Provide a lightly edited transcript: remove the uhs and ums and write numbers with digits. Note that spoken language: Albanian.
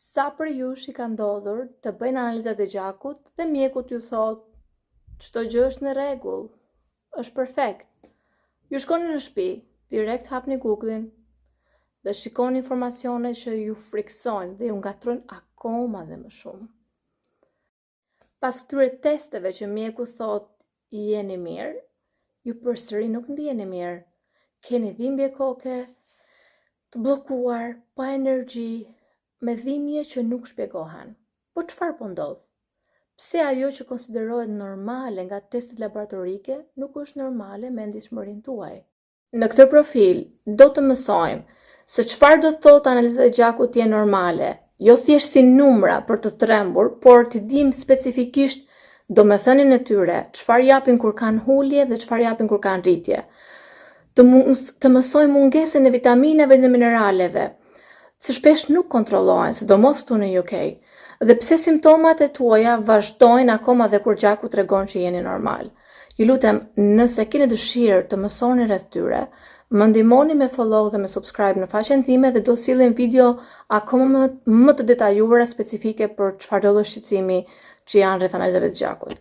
Sa për jush i ka ndodhur të bëjnë analizat e gjakut dhe mjekut ju thot çdo gjë është në rregull, është perfekt. Ju shkoni në shtëpi, direkt hapni Google-in dhe shikoni informacione që ju friksojnë dhe ju ngatrojnë akoma dhe më shumë. Pas këtyre testeve që mjeku thot jeni mirë, ju përsëri nuk ndiheni mirë. Keni dhimbje koke, të bllokuar, pa energji, me dhimbje që nuk shpjegohen. Po çfarë po ndodh? Pse ajo që konsiderohet normale nga testet laboratorike nuk është normale me ndjeshmërinë tuaj? Në këtë profil do të mësojmë se çfarë do të thotë analiza e gjakut të jenë normale, jo thjesht si numra për të trembur, por të dim specifikisht domethënien e tyre, çfarë japin kur kanë ulje dhe çfarë japin kur kanë rritje. Të mësojmë mungesën e vitaminave dhe mineraleve, që shpesh nuk kontrollohen, sidomos këtu në UK, dhe pse simptomat e tuaja vazhdojnë akoma dhe kur gjaku tregon që jeni normal. Ju lutem, nëse keni dëshirë të mësoni rreth tyre, më ndihmoni me follow dhe me subscribe në faqen time dhe do sillim video akoma më të detajuara specifike për çfarëdo shqetësimi që janë rreth analizave të gjakut.